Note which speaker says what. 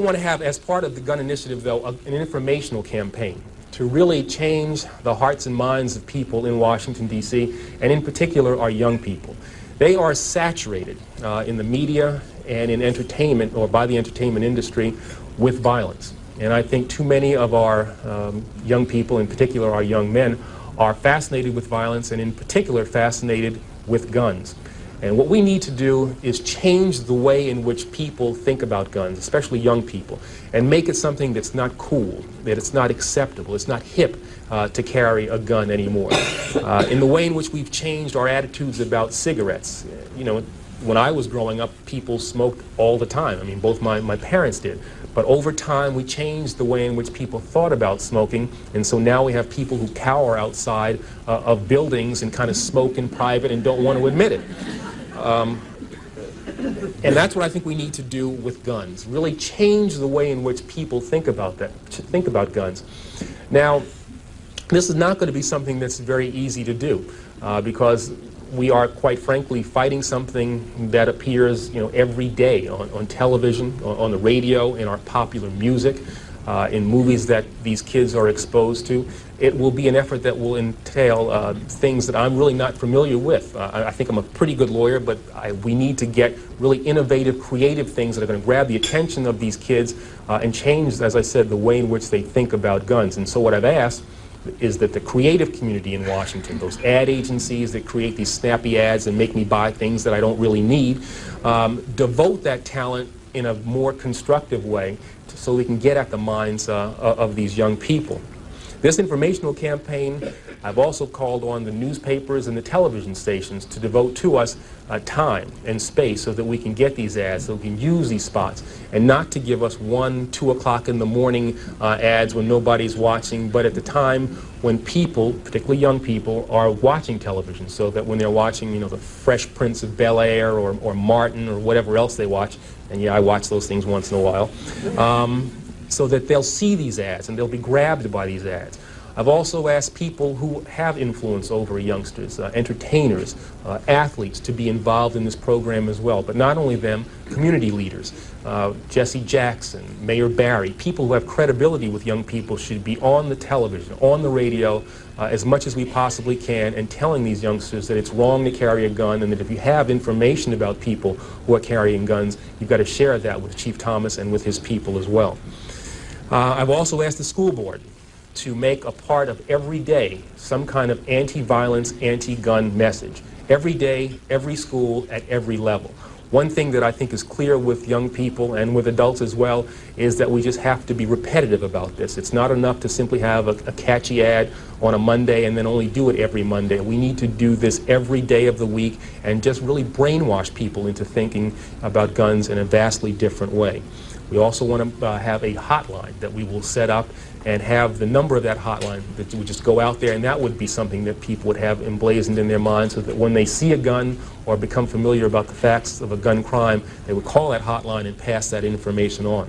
Speaker 1: also want to have, as part of the gun initiative, though, an informational campaign to really change the hearts and minds of people in Washington, D.C., and in particular our young people. They are saturated in the media and in entertainment, or by the entertainment industry, with violence. And I think too many of our young people, in particular our young men, are fascinated with violence, and in particular fascinated with guns. And what we need to do is change the way in which people think about guns, especially young people, and make it something that's not cool, that it's not acceptable, it's not hip to carry a gun anymore. In the way in which we've changed our attitudes about cigarettes. You know, when I was growing up, people smoked all the time. I mean, both my parents did. But over time, we changed the way in which people thought about smoking, and so now we have people who cower outside of buildings and kind of smoke in private and don't want to admit it. And that's what I think we need to do with guns, really change the way in which people think about guns. Now, this is not going to be something that's very easy to do because we are, quite frankly, fighting something that appears, you know, every day on television, on the radio, in our popular music, in movies that these kids are exposed to. It will be an effort that will entail things that I'm really not familiar with. I think I'm a pretty good lawyer, but we need to get really innovative, creative things that are going to grab the attention of these kids and change, as I said, the way in which they think about guns. And so what I've asked is that the creative community in Washington, those ad agencies that create these snappy ads and make me buy things that I don't really need, devote that talent in a more constructive way so we can get at the minds of these young people. This informational campaign, I've also called on the newspapers and the television stations to devote to us time and space so that we can get these ads, so we can use these spots, and not to give us 1, 2 o'clock in the morning ads when nobody's watching, but at the time when people, particularly young people, are watching television, so that when they're watching, you know, the Fresh Prince of Bel-Air or Martin or whatever else they watch, and yeah, I watch those things once in a while, so that they'll see these ads and they'll be grabbed by these ads. I've also asked people who have influence over youngsters, entertainers, athletes, to be involved in this program as well. But not only them, community leaders, Jesse Jackson, Mayor Barry, people who have credibility with young people should be on the television, on the radio, as much as we possibly can, and telling these youngsters that it's wrong to carry a gun, and that if you have information about people who are carrying guns, you've got to share that with Chief Thomas and with his people as well. I've also asked the school board to make a part of every day some kind of anti-violence, anti-gun message. Every day, every school, at every level. One thing that I think is clear with young people and with adults as well is that we just have to be repetitive about this. It's not enough to simply have a catchy ad on a Monday and then only do it every Monday. We need to do this every day of the week and just really brainwash people into thinking about guns in a vastly different way. We also want to have a hotline that we will set up and have the number of that hotline that would just go out there, and that would be something that people would have emblazoned in their minds so that when they see a gun or become familiar about the facts of a gun crime, they would call that hotline and pass that information on.